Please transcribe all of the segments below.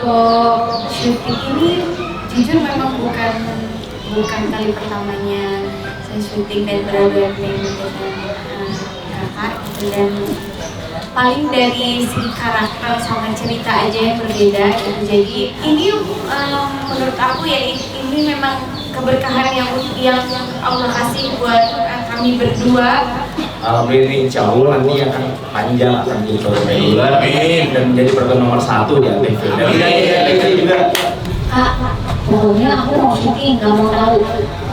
Untuk syuting ini jujur memang bukan kali pertamanya saya syuting dan bergabung dengan kakak gitu, dan paling dari segi karakter sama cerita aja yang berbeda gitu. Jadi ini menurut aku ya ini memang keberkahan yang Allah kasih buat kami berdua. Alhamdulillah, insya Allah nanti akan panjang, akan jadi produser dan menjadi produser nomor 1 ya TV. Dan ini juga. Kak, pokoknya aku mau syuting, gak mau tahu.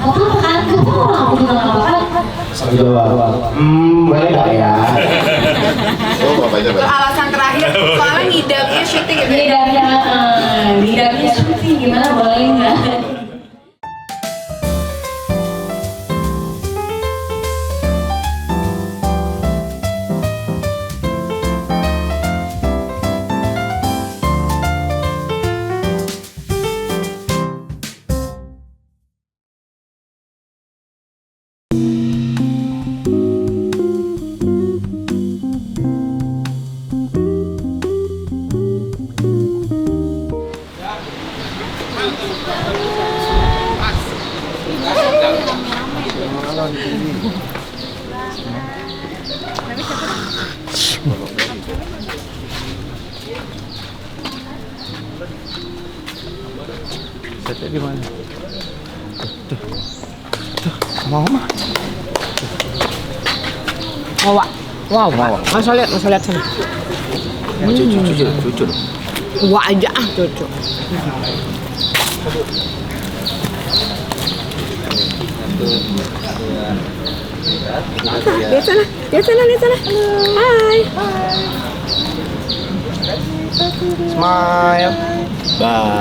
Apa kan? Aku juga gak apa-apa. Saya jawab, boleh gak ya? Oh, bapaknya Itu alasan terakhir, soalnya ngidamnya syuting gitu. Ngidamnya syuting, gimana boleh nggak? Setnya di mana? Tuh, mau mah. Wow. Masa lihat sana. Cucu. Wah aja cucu. Lihat sana. Hai. Smile.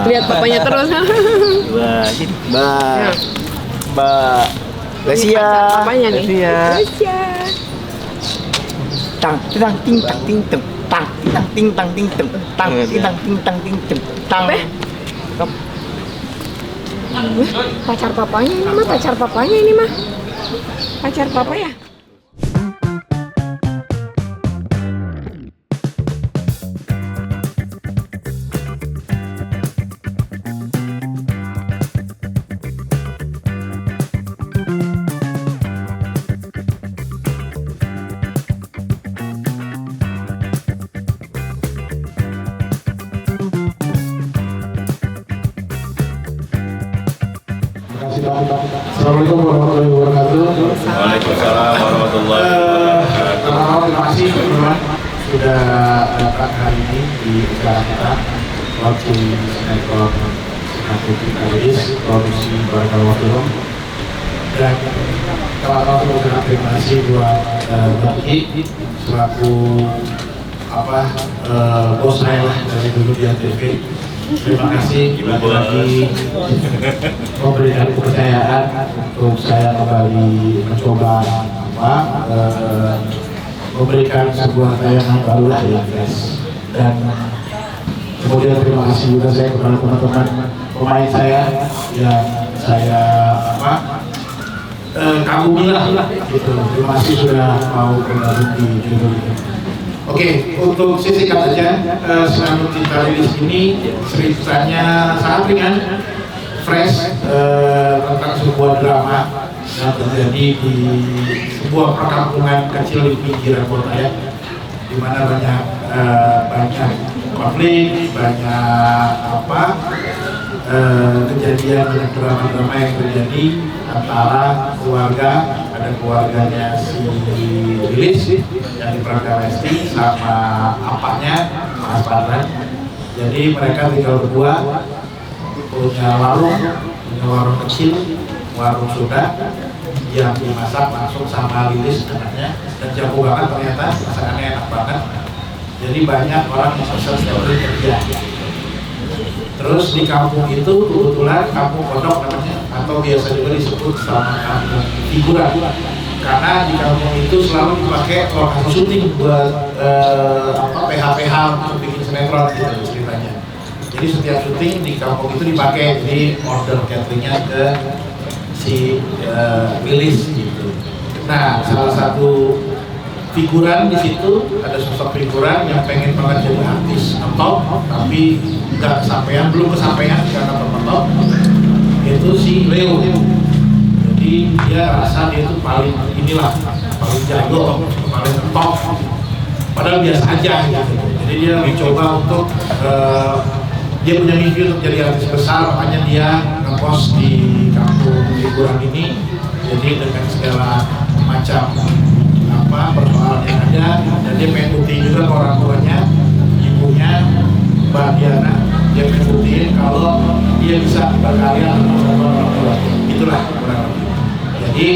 Lihat papanya terus. Lesia. Papanya nih. Lesia. Tang ting tang ting teng. Tang ting tang ting teng. Tang ting tang ting teng. Tang. Pacar papanya ini mah. Pacar papa ya. Assalamualaikum warahmatullahi wabarakatuh. Waalaikumsalam warahmatullahi wabarakatuh. Terima kasih teman-teman sudah datang hari ini di acara kita waktu sinetron Satu Kita Iris produksi Barakallah Film. Dan kalau mau terima kasih buat Mbak Ki selaku bos saya lah dari dulu di ATV. Terima kasih lagi memberikan kepercayaan untuk saya kembali mencoba memberikan sebuah tayangan baru lah yang fresh. Dan kemudian terima kasih juga saya kepada teman-teman pemain saya yang saya kagumi lah gitu. Terima kasih sudah mau bergabung di judul ini. Oke, untuk sisihkan saja, Satu Kita Iris ini ceritanya sangat ringan, fresh, tentang sebuah drama yang terjadi di sebuah perkampungan kecil di pinggiran kota ya, di mana banyak konflik, banyak kejadian dan drama-drama yang terjadi antara keluarga. Ada keluarganya si Lilis yang diperankan Lesti sama apanya Mas Badran. Jadi mereka tinggal berdua, punya warung kecil, warung soda yang dimasak langsung sama Lilis anaknya, dan jago banget ternyata, masakannya enak banget. Jadi banyak orang yang sukses setiap hari kerja. Terus di kampung itu kebetulan kampung pondok namanya, atau biasa juga disebut sama kampung hiburan, karena di kampung itu selalu dipakai lokasi syuting buat PH-PH untuk bikin sinetron gitu ceritanya. Jadi setiap syuting di kampung itu dipakai, jadi order cateringnya ke si Lilis gitu. Nah, salah satu figuran di situ, ada sosok figuran yang pengen banget jadi artis top, tapi nggak kesampaian, belum kesampaian karena termentok. Itu si Leo. Jadi dia rasa dia itu paling paling jago, paling top. Padahal biasa aja gitu. Jadi dia mencoba untuk dia punya mimpi untuk jadi artis besar, makanya dia ngepost di kampung liburan ini. Jadi dengan segala macam persoalan yang ada, dan dia pengen buktiin juga ke orang tuanya, ibunya Mbak Diana, dia pengen buktiin kalau dia bisa berkarya untuk orang tua. Itulah kurang lebih. Jadi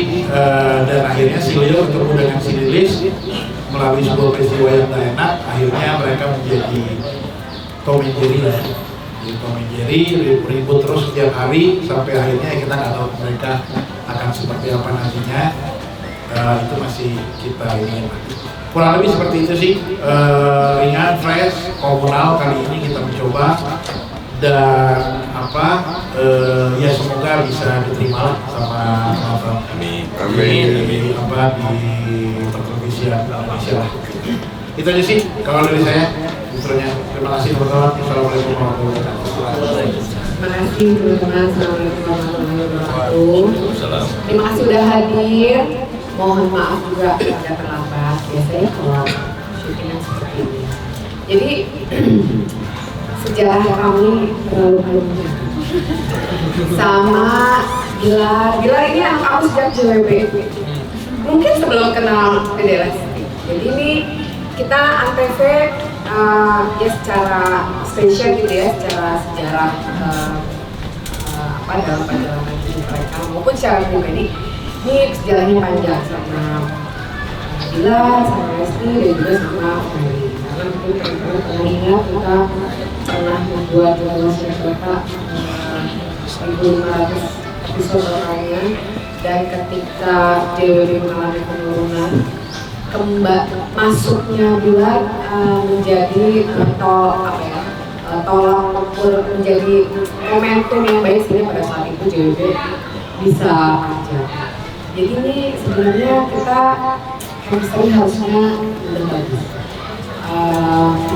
dan akhirnya si Leo bertemu dengan si Lilis melalui sebuah peristiwa yang tak enak. Akhirnya mereka menjadi Tom and Jerry lah. Jadi Tom and Jerry ribut terus setiap hari sampai akhirnya kita nggak tahu mereka akan seperti apa nantinya. Itu masih kita ingin kurang lebih seperti itu sih, ringan, fresh, komunal. Kali ini kita mencoba dan ya semoga bisa diterima sama penonton. Amin. Di pertelevisian Indonesia lah. Itu aja sih kalau dari saya. Intronya. Terima kasih teman-teman. Assalamualaikum warahmatullahi wabarakatuh. Terima kasih teman-teman. Assalamualaikum warahmatullahi wabarakatuh. Terima kasih sudah hadir. Mohon maaf juga agak terlambat. Biasanya kalau syutingan seperti ini. Jadi sejarah kami terlalu panjang. Sama Gilar ini anak aku sejak JWB. Mungkin sebelum kenal Dede Lesti. Jadi ini kita Antv ya secara spesial gitu ya, secara sejarah dalam perjalanan hidup mereka maupun secara pribadi. Ini sejarahnya panjang sama Gilar, sama Lesti, dan juga sama Ferry. Karena mungkin teman-teman pernah ingat kita pernah membuat masyarakat Bapak 1.500 episode rangkaian, dan ketika JWB mengalami penurunan, masuknya Gilar menjadi tolak ukur, menjadi momentum yang baik sehingga pada saat itu JWB bisa kerja. Jadi ini sebenarnya kita chemistry harusnya lebih bagus.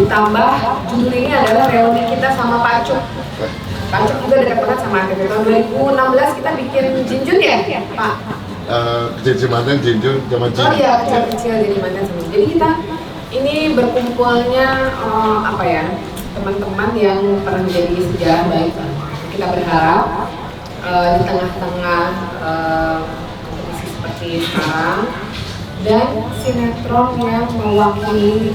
Ditambah judul ini adalah reuni kita sama Pak Cuk. Pak Cuk juga dekat banget sama Antv. Tahun 2016 kita bikin Jinjun ya, Pak? Kecil mantan Jinjun zaman Oh iya, kecil jadi mantan sama. Jadi kita ini berkumpulnya teman-teman yang pernah menjadi sejarah baik. Kita berharap di tengah-tengah kondisi seperti sekarang dan sinetron yang mewakili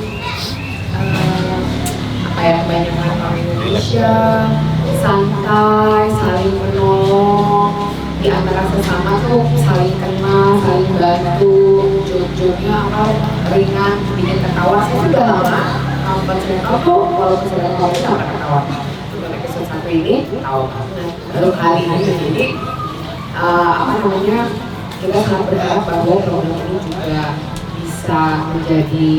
kebanyakan orang Indonesia, santai, saling menolong di antara sesama tuh, saling kenal, saling bantu, joke-jokenya ringan, bikin ketawa. Saya sudah lama nonton sinetron tuh, walaupun sudah tahu itu nggak ketawa. Untuk episode 1 ini tahu, baru kali ini. Jadi kita sangat berharap bahwa program ini juga bisa menjadi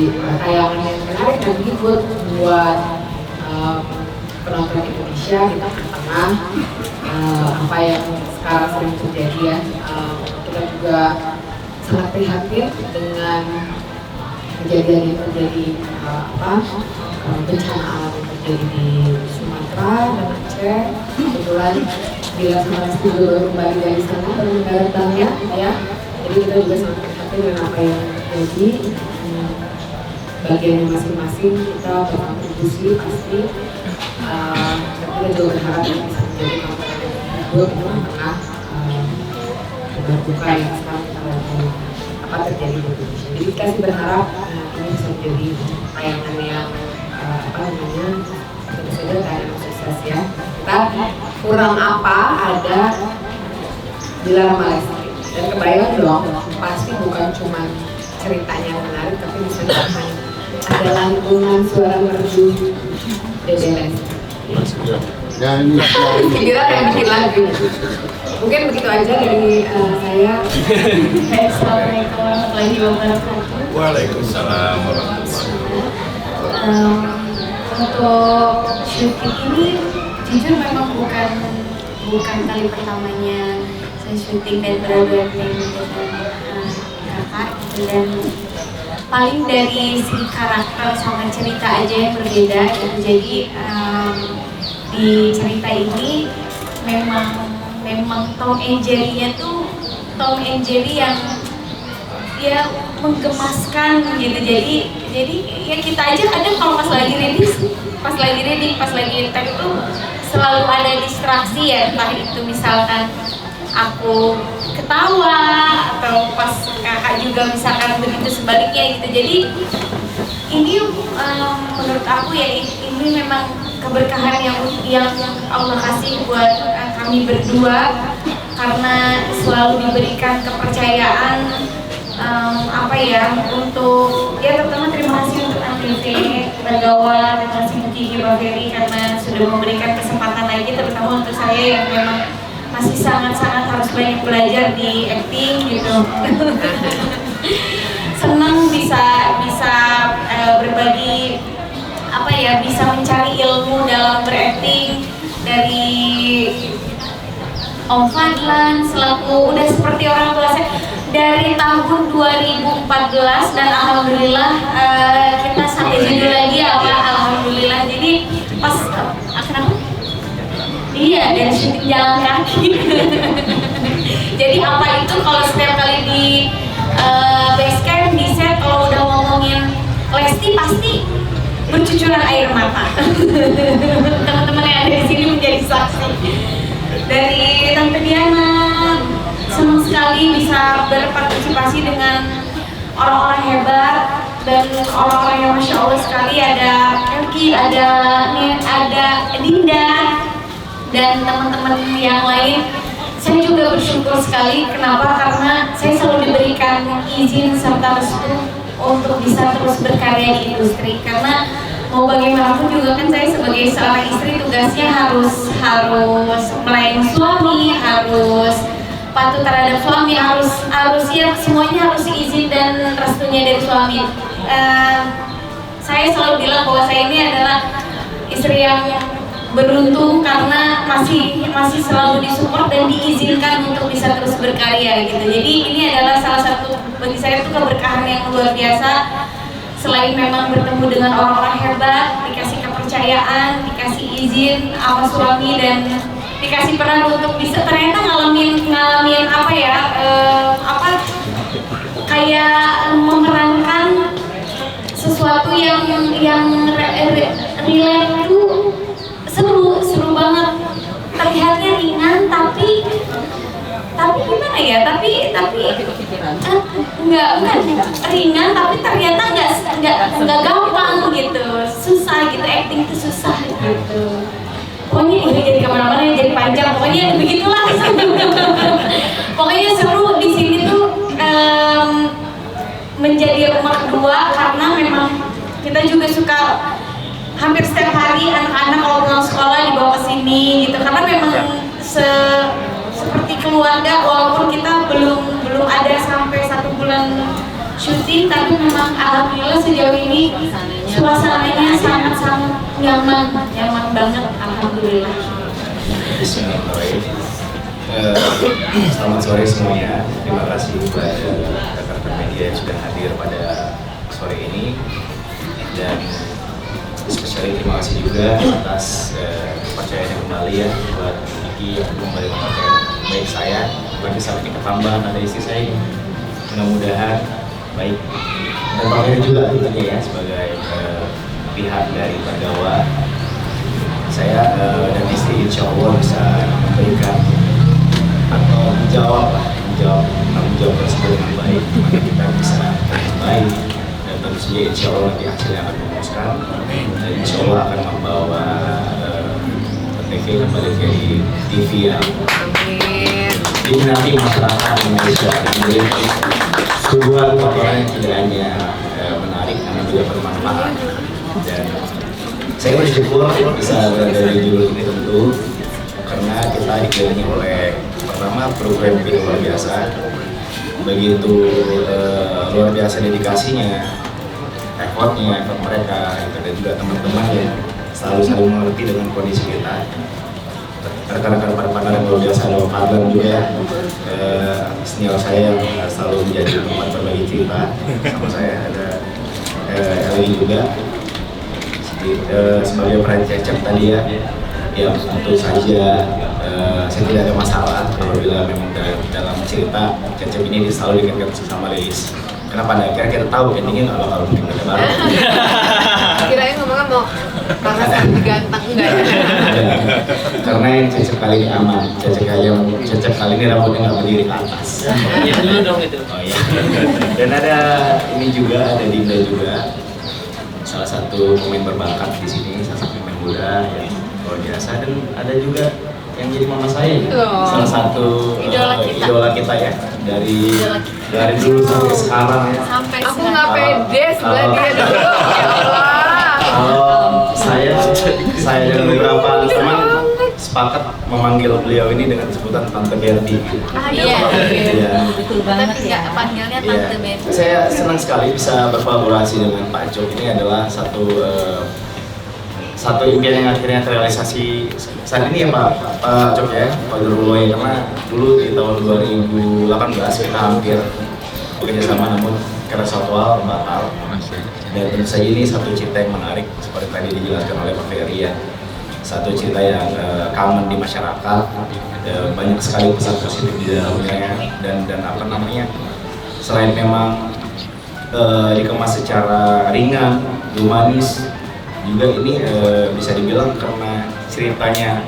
tayangan yang menarik dan menghibur buat penonton Indonesia di tengah apa yang sekarang sering terjadi ya. Kita juga sangat prihatin dengan kejadian yang terjadi bencana alam yang terjadi di Sumatera dan Aceh. Kebetulan bila sama studio baru kembali dari sana baru mendaratnya ya. Jadi kita juga sangat prihatin dengan apa yang terjadi. Bagiannya masing-masing kita berkontribusi pasti. Kita juga berharap bisa menjadi kampanye yang hidup di tengah berbuka yang sekarang kita lihat terjadi di Indonesia. Jadi kita sih berharap ini bisa menjadi tayangan yang tentu saja tayangan sukses ya. Kita kurang apa ada Gilar sama Lesti, dan kebayang dong pasti bukan cuma ceritanya yang menarik tapi bisa bahkan ada lantunan suara merdu Dede Lesti. Ya ini. Gilar yang bikin lagu. Mungkin begitu aja dari saya. Assalamualaikum warahmatullahi wabarakatuh. Waalaikumsalam warahmatullahi wabarakatuh. Untuk syuting ini jujur memang bukan kali pertamanya saya syuting dan beradu dengan kakak gitu. Dan paling dari si karakter sama cerita aja yang berbeda gitu. Jadi di cerita ini memang Tom and Jerry-nya tuh Tom and Jerry yang ya menggemaskan gitu. Jadi ya kita aja kadang kalau pas lagi reading, pas lagi tag itu selalu ada distraksi ya, entah itu misalkan aku ketawa atau pas kakak juga misalkan begitu sebaliknya gitu. Jadi ini menurut aku ya ini memang keberkahan yang Allah kasih buat kami berdua, karena selalu diberikan kepercayaan untuk ya terutama terima kasih untuk ATV Bagawa, terima kasih untuk Gigi Baveri karena sudah memberikan kesempatan lagi, terutama untuk saya yang memang masih sangat-sangat harus banyak belajar di acting gitu. Senang bisa berbagi bisa mencari ilmu dalam berakting dari Om Fadlan selaku udah seperti orang tua saya dari tahun 2014, dan alhamdulillah kita sampai judul lagi alhamdulillah. Jadi pas kenapa? Iya, dari syuting jalan kaki. Jadi apa itu kalau setiap kali di base camp di set kalau udah ngomongin Lesti pasti bercucuran air mata. Teman-teman yang ada di sini menjadi saksi. Dari Tante Diana, senang sekali bisa berpartisipasi dengan orang-orang hebat dan orang-orang yang masya Allah sekali. Ada Elki, ada Dinda dan teman-teman yang lain. Saya juga bersyukur sekali. Kenapa? Karena saya selalu diberikan izin serta restu untuk bisa terus berkarya di industri. Karena mau bagaimanapun juga kan saya sebagai seorang istri tugasnya harus melayani suami, harus patuh terhadap suami, harus ya semuanya harus izin dan restunya dari suami. Saya selalu bilang bahwa saya ini adalah istri yang beruntung karena masih selalu disupport dan diizinkan untuk bisa terus berkarya gitu. Jadi ini adalah salah satu bagi saya itu keberkahan yang luar biasa. Selain memang bertemu dengan orang-orang hebat, dikasih kepercayaan, dikasih izin sama suami, dan dikasih peran untuk bisa ternyata ngalamin kayak memerankan sesuatu yang relate itu seru banget. Terlihatnya ringan tapi gimana ya? Tapi enggak ringan, tapi ternyata enggak gampang gitu. Susah gitu, acting itu susah gitu. Pokoknya ini jadi kemana-mana jadi panjang. Pokoknya begitulah. Pokoknya seru di sini tuh menjadi rumah kedua, karena memang kita juga suka hampir setiap hari anak-anak kalau pulang sekolah dibawa ke sini gitu, karena memang seperti keluarga, walaupun kita belum ada sampai 1 bulan syuting, tapi memang alhamdulillah sejauh ini suasananya sangat-sangat nyaman banget, alhamdulillah. Bismillahirrahmanirrahim. Selamat sore semuanya. Terima kasih kepada rekan-rekan media yang sudah hadir pada sore ini, dan spesial terima kasih juga atas kepercayaannya kembali ya buat Niki untuk kembali memakai baik saya, bagi sampai ketambah ada istri saya, mudah-mudahan baik, dan Pak Ferry juga tentunya ya sebagai pihak dari Bagawa. Saya dan istri insya Allah bisa memberikan atau menjawab tanggung jawab tersebut dengan baik, maka kita bisa baik, dan tentu saja insya Allah nanti hasilnya akan memuaskan, dan insya Allah akan membawa TV kembali ke TV yang diminati masyarakat Indonesia, dan menjadi sebuah tontonan yang tidak hanya menarik, namun juga bermanfaat. Dan saya bersyukur bisa berada di judul ini tentu karena kita dikelilingi oleh pertama program yang luar biasa, begitu luar biasa dedikasinya, effort mereka, dan juga teman-teman yang selalu saling mengerti dengan kondisi kita. Rekan-rekan partner yang luar biasa, ada Fadlan juga, senior saya yang selalu menjadi tempat berbagi cerita sama saya, ada Eleni juga sebagai peran Cecep tadi ya, tentu saja saya tidak ada masalah apabila memang dalam cerita Cecep ini selalu dikaitkan sama Lilis. Karena pada akhirnya kita tahu endingnya nggak bakal mungkin bareng. Kirain ngomongnya mau Raka Sandi ganteng enggak ya? Karena yang Cecep kali ini aman. Cecep kali ini rambutnya nggak berdiri ke atas. Itu dulu dong itu. Oh iya. Dan ada ini juga, ada Dinda juga. Salah satu pemain berbakat di sini, salah satu pemain muda yang luar biasa, dan ada juga yang jadi mama saya, salah satu idola kita ya, dari dulu sampai sekarang ya. Aku nggak pede sebelah dia dulu, ya Allah. Saya dan beberapa teman sepakat memanggil beliau ini dengan sebutan Tante Berti. Iya, betul banget ya. Panggilnya Tante Iya. Berti. Saya senang sekali bisa berkolaborasi dengan Pak Cok. Ini adalah satu impian yang akhirnya terrealisasi saat ini ya Pak Cok ya, Pak Jurul ya, karena dulu di tahun 2018 kita hampir bekerja sama, namun karena suatu hal batal. Dan tentu saja ini satu cerita yang menarik seperti tadi dijelaskan oleh Pak Ferry ya, satu cerita yang common di masyarakat, banyak sekali pesan positif di dalamnya, dan apa namanya, selain memang dikemas secara ringan, humanis, juga ini bisa dibilang karena ceritanya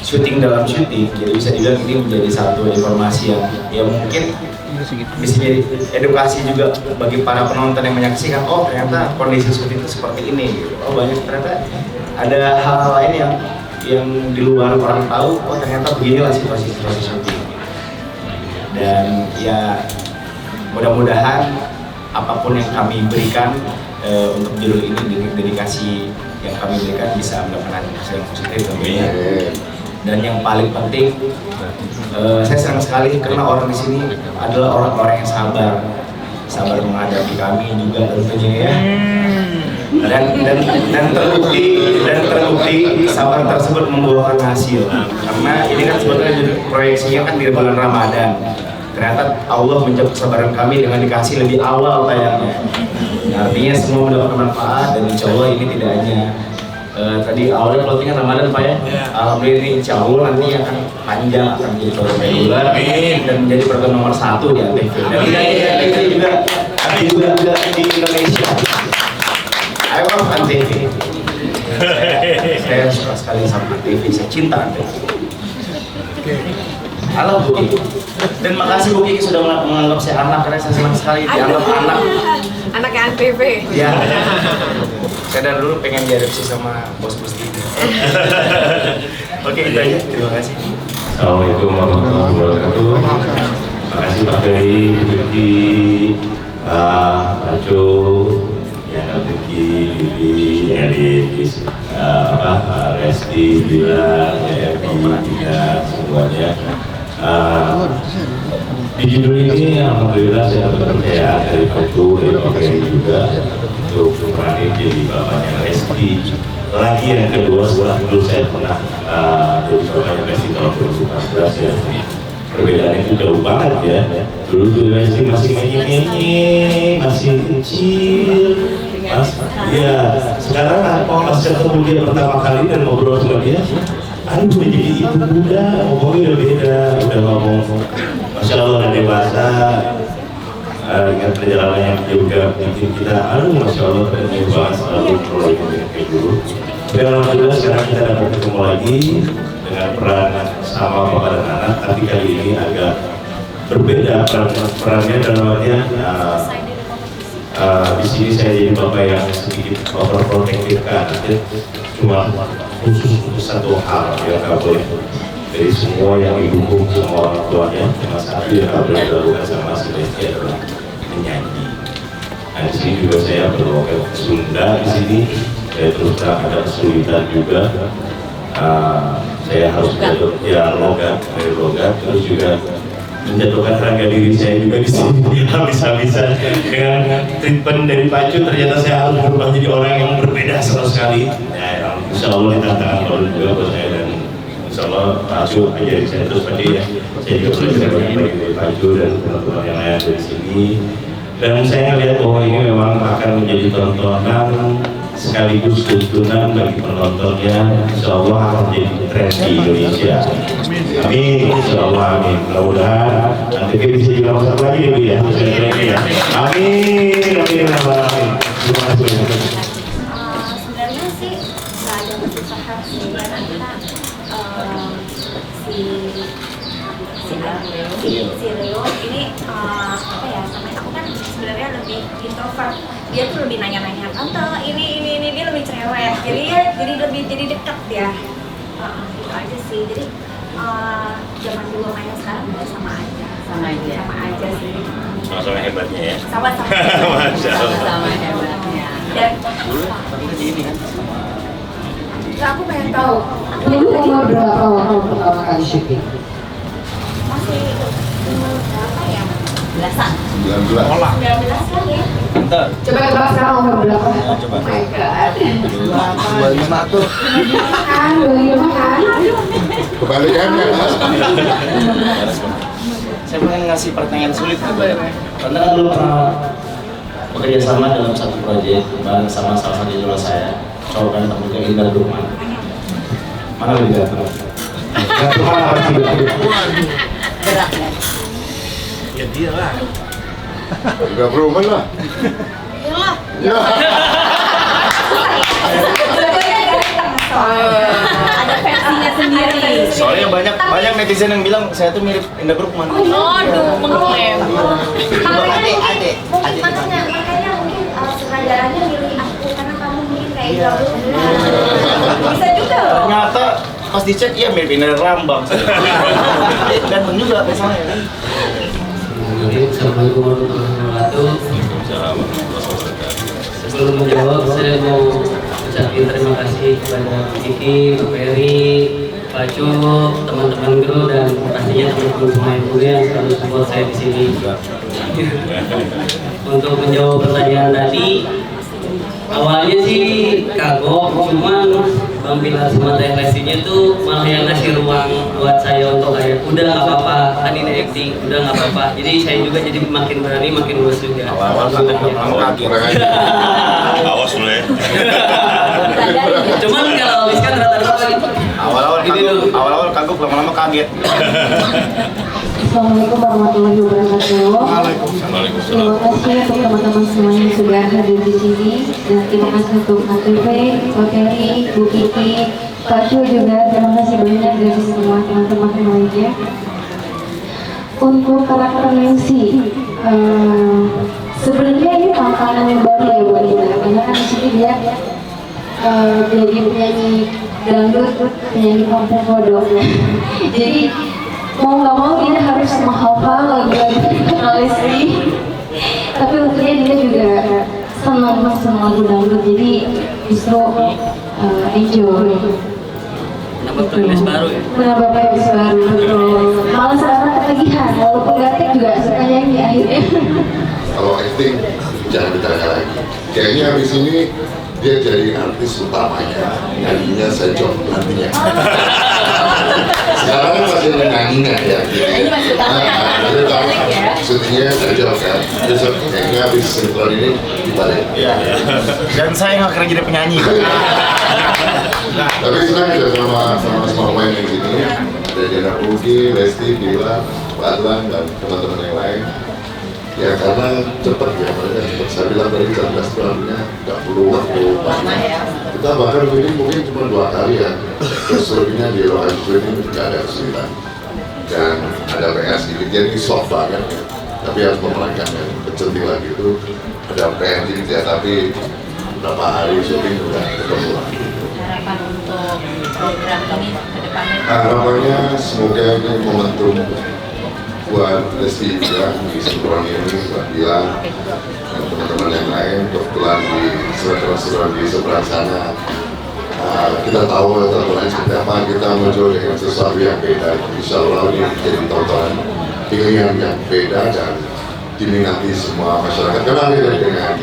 syuting dalam syuting, jadi bisa dibilang ini menjadi satu informasi yang mungkin bisa jadi edukasi juga bagi para penonton yang menyaksikan. Oh ternyata kondisi syuting itu seperti ini gitu. Oh banyak ternyata ada hal-hal lain yang di luar orang tahu. Oh ternyata beginilah situasi syuting. Dan ya mudah-mudahan apapun yang kami berikan untuk judul ini, dedikasi yang kami berikan bisa mendapatkan hasil yang positif tentunya. Dan yang paling penting, saya senang sekali karena orang di sini adalah orang-orang yang sabar menghadapi kami juga tentunya ya. Dan terbukti sabar tersebut membuahkan hasil. Karena ini kan sebetulnya proyeksinya kan di bulan Ramadan. Ternyata Allah menjawab kesabaran kami dengan dikasih lebih awal tayangnya. Nah, artinya semua mendapatkan manfaat, dan insya Allah ini tidak hanya tadi awalnya closing Ramadan Pak ya. Alhamdulillah ini insya Allah nanti akan panjang, akan menjadi program reguler dan menjadi program nomor 1 di ANTV. Dan ini juga di Indonesia. I love ANTV. Saya suka sekali sama ANTV, saya cinta ANTV. Halo Bu Kiki. Dan makasih Bu Kiki sudah menganggap saya anak, karena saya senang sekali dianggap anak. Anaknya ANTV. Ya. Saya dari dulu pengen diadopsi sama bos-bos TV. Oke, itu aja. Terima kasih. Assalamualaikum warahmatullahi wabarakatuh. Terima kasih Pak Ferry, Vicky, Pak Jo, yang Vicky, Vivi, Elis, Resti, Bila, Tina, semuanya. Di judul ini alhamdulillah saya dapat percayaan dari Pak Jo, dari Pak Ferry juga untuk berani jadi bapaknya Resti. Lagi yang kedua, setelah dulu saya pernah jadi bapaknya Resti tahun 2014 ya. Perbedaannya itu jauh banget ya. Dulu tuh Resti masih nyanyi, masih kecil, ya. Sekarang pas ketemu dia pertama kali dan ngobrol sama dia, aduh jadi ibu muda, ngomongnya udah beda, udah ngomong Masya Allah udah dewasa. Dengan perjalanan yang juga bikin kita, aduh Masya Allah ketemu banget selalu kayak dulu. Dan alhamdulillah sekarang kita dapat ketemu lagi dengan peran sama bapak dan anak, tapi kali ini agak berbeda perannya dalam artian di sini saya jadi bapak yang sedikit overprotective kan, cuma khusus untuk satu hal yang nggak boleh dari semua yang didukung sama orang tuanya, cuma satu yang nggak boleh dilakukan sama si Resti adalah menyanyi. Nah di sini juga saya berlogat Sunda di sini, saya terus terang ada kesulitan juga. Saya harus belajar ya logat, dari logat, terus juga menjatuhkan harga diri saya juga di sini habis-habisan dengan treatment dari Pak Cu. Ternyata saya harus berubah jadi orang yang berbeda sama sekali. Ya, insya Allah ini tantangan baru juga buat saya, dan insya Allah Pak Cu ajari saya terus pasti ya. Saya juga belajar banyak dari Pak Cu dan teman-teman yang lain dari sini. Dan saya lihat bahwa ini memang akan menjadi tontonan sekaligus tuntunan bagi penontonnya. Insya Allah akan menjadi tren di Indonesia. Amin, insya Allah, amin. Mudah-mudahan nanti bisa juga masuk lagi nih Bu ya. Amin, amin, amin. Terima kasih. Sebenarnya sih nggak ada kesusahan sih, karena kita si Leo ini apa ya, sama aku kan sebenarnya lebih introvert, dia tuh lebih nanya-nanya tante ini dia lebih cerewet, jadi lebih dekat ya, gitu aja sih. Jadi zaman dulu sama yang sekarang udah sama aja sih. Sama-sama hebatnya ya. Sama-sama hebatnya. Dan Nah, aku pengen tahu, dulu umur berapa waktu pertama kali syuting? masih berapa ya? Belasan. 19. 19 kan ya? Coba tebak sekarang umur berapa? Coba. Oh my god. 25 tuh. Kan, 25 kan? Kebalikannya. Saya pengen ngasih pertanyaan sulit ke Mbak. Karena kan dulu pernah bekerja sama dalam satu proyek bareng sama salah satu idola saya, cowok dan tampilnya Indra Brukman. Mana lebih ganteng? Ganteng apa sih? Berat ya? Ya dia lah. Udah berumen lah. Iyalah. Ya. Ada versinya sendiri. Soalnya banyak netizen yang bilang saya tuh mirip Indra Brukman. Aduh, mengklaim. Adik. Makanya mungkin sutradaranya milih aku karena kamu mungkin kayak jauh. Bisa juga loh. Ternyata pas dicek iya mirip Indra Rambang. Ganteng juga misalnya. Assalamualaikum warahmatullahi wabarakatuh. Sebelum menjawab, saya mau ucapin terima kasih kepada Kiki, Bu Peri, Pak Cuk, teman-teman kru, dan pastinya teman-teman pemain muda yang selalu support saya di sini. Untuk menjawab pertanyaan tadi, awalnya sih kagok, cuman Bang Bilal sama Teh Lestinya tuh malah yang ngasih ruang buat saya untuk kayak udah nggak apa-apa, kan ini acting, udah nggak apa-apa. Jadi saya juga jadi makin berani, makin luas juga. Awal-awal kaget. Awas dulu ya. Cuman kalau habis kan rata-rata gitu. Awal-awal kagok, lama-lama kaget. Assalamualaikum warahmatullahi wabarakatuh. Terima kasih untuk teman-teman semuanya yang sudah hadir di sini, dan terima kasih untuk ATV, Pak Ferry, Bu Kiki, Pak Cu juga. Terima kasih banyak dari semua teman-teman yang lainnya. Untuk karakter Nancy, sebenarnya ini tantangan yang baru ya buat kita, karena kan di sini dia jadi penyanyi dangdut, penyanyi kampung kodok. Jadi mau nggak mau dia harus menghafal lagu-lagu Lesti, tapi untungnya dia juga senang sama lagu dangdut, jadi justru enjoy. Nambah playlist baru ya. Menambah playlist baru, betul. Malah sekarang ketagihan, walaupun gatek juga suka nyanyi akhirnya. Kalau acting jangan ditanya lagi. Kayaknya habis ini dia jadi artis utamanya, nyanyinya saya job nantinya. Sekarang kan masih ada nyanyinya ya. Ini masih utama ya. Syutingnya saya job kan. Besok kayaknya habis sinetron ini dibalik. Iya. Dan saya nggak kira jadi penyanyi. Tapi senang juga sama semua pemain yang gini. Ada Diana Pugi, Lesti, Bila, Pak Adlan, dan teman-teman yang lain. Ya karena cepat ya, mereka cepat. Saya bilang tadi 19 tahunnya nggak perlu waktu banyak. Kita bahkan ini mungkin cuma 2 kali ya. Terus lebihnya di lokasi syuting juga ada kesulitan. Dan ada PS sedikit, jadi soft banget ya. Tapi harus memerankan ya, kecenting lagi itu ada PS sedikit ya, tapi berapa hari syuting udah ketemu lagi. Harapan untuk program ini ke depannya. Harapannya semoga ini momentum buat Lesti juga di sinetron ini, buat Bila dan teman-teman yang lain. Kebetulan di sinetron di seberang sana kita tahu tontonan seperti apa, kita muncul dengan sesuatu yang beda. Insya Allah ini jadi tontonan pilihan yang beda dan diminati semua masyarakat, karena ini dengan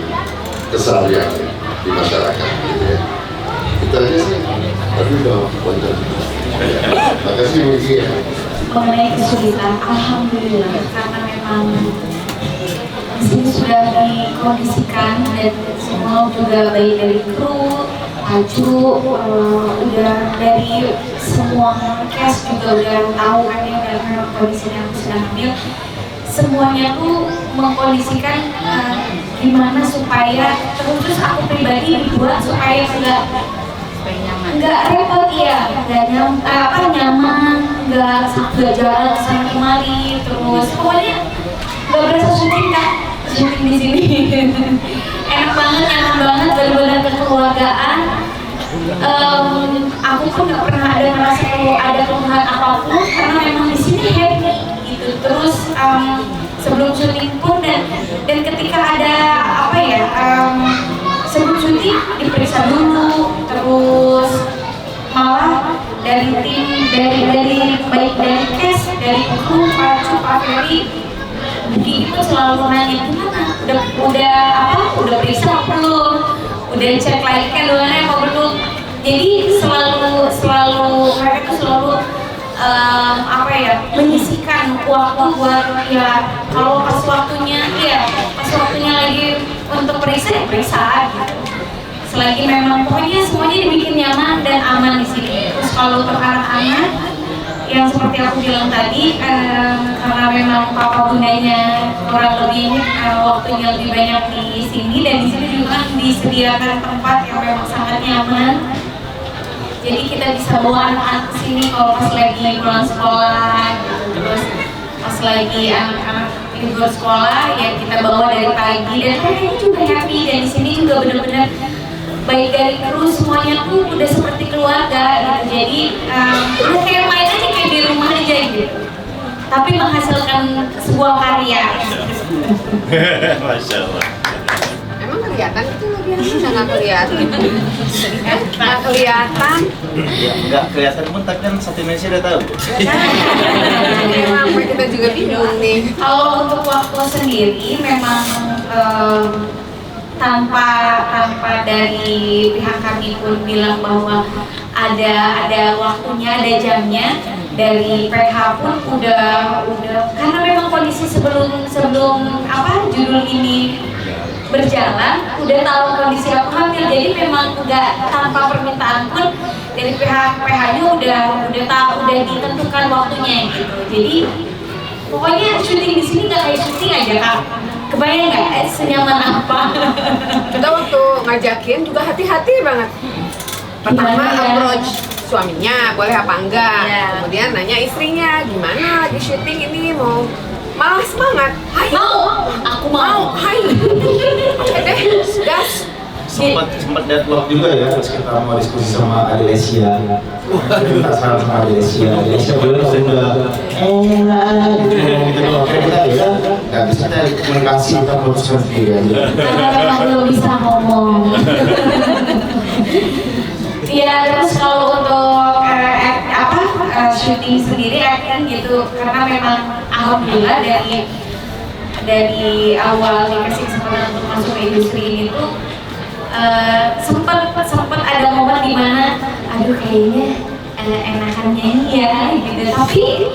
keseharian di masyarakat gitu ya. Kita aja sih, tapi udah wajar. Makasih Wiki ya. Mengenai kesulitan, alhamdulillah, karena memang di sini sudah udah dikondisikan dan semua juga baik dari kru, Aju, udah dari semua cast juga udah tahu kan ya dalam kondisinya aku sedang hamil. Semuanya tuh mengkondisikan gimana supaya terus aku pribadi dibuat supaya nggak repot ya, nggak nyaman, nggak jalan kesana kemari, terus pokoknya nggak berasa syuting kan, syuting di sini enak banget, nyaman banget, benar-benar kekeluargaan. Aku pun nggak pernah ada merasa kalau ada keluhan apapun karena memang di sini happy gitu. Terus sebelum syuting pun dan ketika ada apa ya, sebelum syuting diperiksa dulu, terus malah dari tim dari baik dari cast, dari kru, Pak Ferry, Buki itu selalu nanya gimana, udah periksa apa belum, udah cek lagi kandungannya apa belum. Jadi selalu mereka tuh selalu menyisihkan waktu buat ya kalau pas waktunya lagi untuk periksa ya periksa gitu. Selagi memang pokoknya semuanya dibikin nyaman dan aman di sini. Terus kalau untuk anak-anak yang seperti aku bilang tadi, karena memang papa bundanya kurang lebih waktunya lebih banyak di sini dan di sini juga disediakan tempat yang memang sangat nyaman. Jadi kita bisa bawa anak-anak ke sini kalau pas lagi pulang sekolah, gitu. Terus pas lagi anak-anak libur sekolah ya kita bawa dari pagi dan mereka juga happy dan di sini juga benar-benar baik dari kru semuanya tuh udah seperti keluarga gitu. Jadi udah kayak main aja kayak di rumah aja gitu. Tapi menghasilkan sebuah karya. Masya Allah. Emang kelihatan itu lagi nggak kelihatan? Nggak kelihatan. Ya, nggak kelihatan pun tapi kan satu Indonesia udah tahu. Memang kita juga bingung nih. Kalau untuk waktu sendiri memang tanpa dari pihak kami pun bilang bahwa ada waktunya, ada jamnya. Dari PH pun udah karena memang kondisi sebelum judul ini berjalan udah tahu kondisi aku hamil, jadi memang nggak tanpa permintaan pun dari pihak PH-nya udah tahu, udah ditentukan waktunya gitu. Jadi pokoknya syuting di sini nggak kayak syuting aja Kak. Kebayang nggak senyaman apa? Kita waktu ngajakin juga hati-hati banget. Pertama approach suaminya boleh apa enggak, kemudian nanya istrinya gimana lagi syuting ini, mau malah semangat, hai aku mau, hai oke deh, gas. Sempat deadlock juga ya pas kita mau diskusi sama Adesia. Kita saran sama Adesia belum udah gitu doang. Kita ya nggak bisa komunikasi, kita putuskan sendiri aja. Karena belum bisa ngomong. Ya terus kalau untuk syuting sendiri acting gitu, karena memang alhamdulillah dari awal dikasih kesempatan untuk masuk ke industri ini tuh sempat ada momen dimana aduh kayaknya enakan nyanyi ya gitu, tapi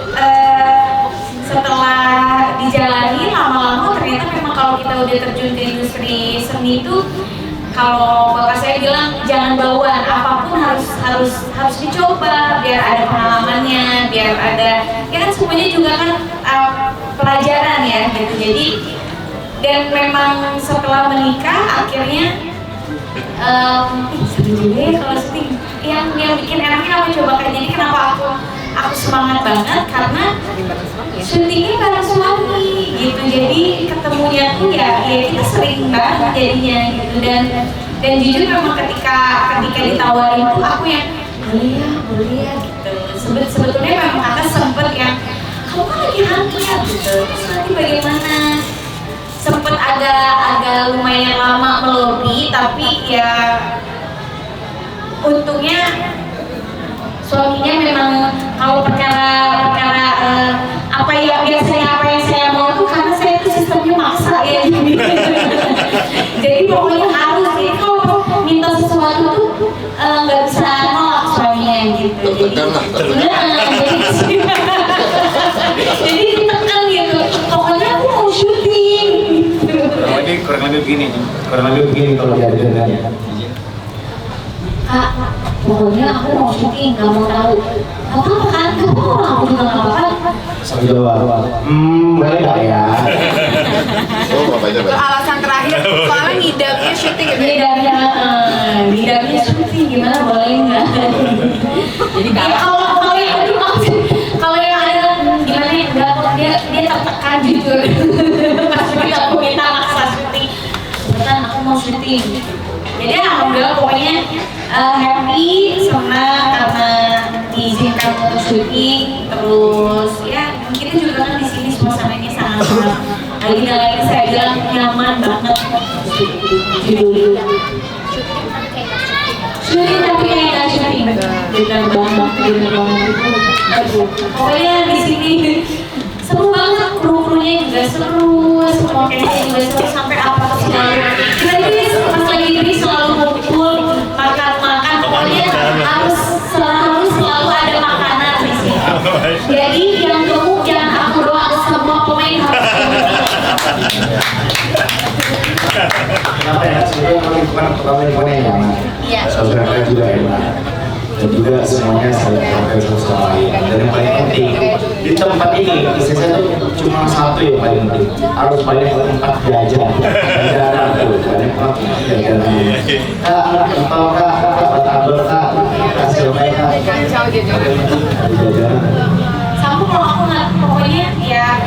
setelah dijalani lama-lama ternyata memang kalau kita udah terjun ke industri seni itu, kalau bapak saya bilang jangan bauan, apapun harus dicoba biar ada pengalamannya, biar ada ya kan semuanya juga kan pelajaran ya gitu. Jadi dan memang setelah menikah akhirnya seru juga ya kalau syuting. Yang bikin enaknya apa coba kan, jadi kenapa aku semangat banget karena syutingnya bareng suami gitu, jadi ketemunya tuh ya kita sering banget jadinya gitu. Dan jujur memang ketika ditawarin tuh aku yang boleh ya gitu. Sebetulnya memang kakak sempet yang kamu kan lagi hamil ya gitu, terus nanti bagaimana, sempet agak lumayan lama melobi, tapi ya untungnya suaminya memang kalau perkara apa yang saya mau tuh karena saya tuh sistemnya maksa ya jadi pokoknya harus, jadi kalau minta sesuatu tuh nggak bisa nolak suaminya gitu. Jadi ditekan gitu, pokoknya aku mau syuting. kurang lebih begini. Kalau dia dengannya. Kak, pokoknya aku mau syuting, gak mau tahu. Gak apa-apa kan? Gak apa-apa, aku juga gak apa-apa. Jawa. Boleh gak ya? Oh, bapaknya Itu alasan terakhir, soalnya ngidamnya syuting gitu. Ngidamnya syuting gimana, boleh nggak? Jadi kalau yang ada gimana ya, dia tertekan jujur. Pas syuting aku minta maksa syuting. Kebetulan aku mau syuting. Jadi alhamdulillah pokoknya happy, senang karena diizinkan untuk syuting. Terus ya kita juga kan di sini suasananya sangat lagi saya bilang nyaman banget. Syuting tapi kayak nggak syuting, bener banget itu. Pokoknya di sini seru banget, kru-krunya juga seru, semua castnya juga seru sampai apa segala. Jadi pas lagi ini selalu ngumpul makan-makan, pokoknya harus selalu ada makanan di sini. Jadi yang gemuk jangan aku doang, semua pemain harus gemuk. Kenapa ya? Sebenarnya kalau lingkungan pertama yang enak. Iya. Saudara juga enak. Dan juga semuanya saling profil satu sama lain. Dan yang paling penting di tempat ini istri saya tuh cuma satu yang paling penting, harus banyak tempat jajan. Jajanan tuh banyak tempat jajanan. Kak, atau kak, batagor kak, kasih mereka. Kacau jajanan. Jajanan. Sama kalau aku nggak, pokoknya ya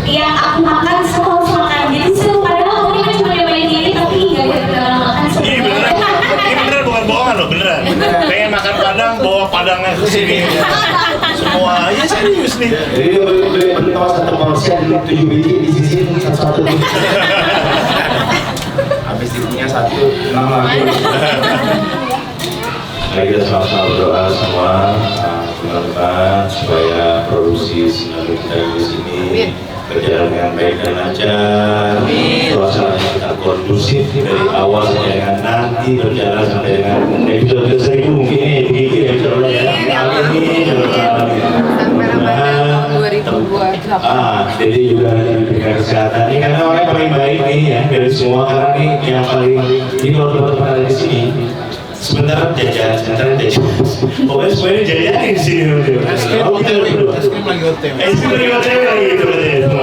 yang aku makan semua harus makan. Jadi seru, padahal aku kan cuma nyobain diri tapi nggak ada makan Ini semua. beneran bukan bohongan loh, beneran. Pengen makan padang, bawa padangnya ke sini. Semua, iya serius nih. Jadi dia beli pentol satu porsian 7 biji di sisi satu-satu. Habis punya satu nama aku. Mari kita sama-sama berdoa semua teman-teman supaya produksi sinar kita di sini berjalan dengan baik dan lancar. Suasananya kita kondusif dari awal sampai dengan nanti berjalan sampai dengan episode 1000 mungkin ini begitu ya insyaallah ya. Amin. Sampai Ramadan tahun 2028. Jadi juga diberikan kesehatan. Ini karena orang yang paling baik nih ya dari semua, karena ini yang paling ini kalau teman-teman ada di sini. Sebentar jajan. Pokoknya semuanya jajanin di sini. Es krim lagi OTW gitu katanya.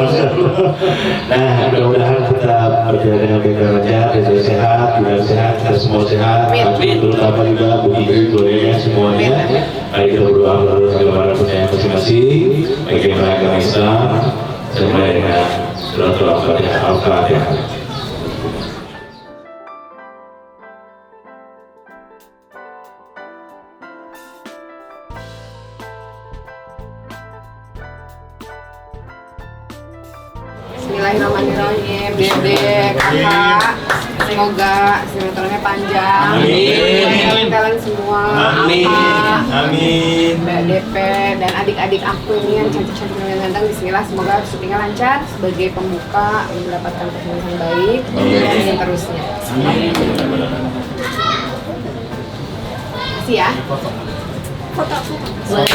Nah, mudah-mudahan kita berjalan dengan baik dan lancar, Reza sehat, Gina sehat, kita semua sehat, terutama juga Budi, keluarganya semuanya. Mari kita berdoa menurut agama percaya masing-masing, baik yang beragama Islam, dan mulai dengan suratul Al-Fatihah. Bismillahirrahmanirrahim, Dede, kakak, semoga sinetronnya panjang. Amin. Kalian semua, Amin. Apa, Amin. Mbak DP dan adik-adik aku ini yang cantik-cantik dan ganteng. Bismillah, semoga syutingnya lancar sebagai pembuka, mendapatkan performa baik dan seterusnya. Terima kasih ya. Foto. Boleh.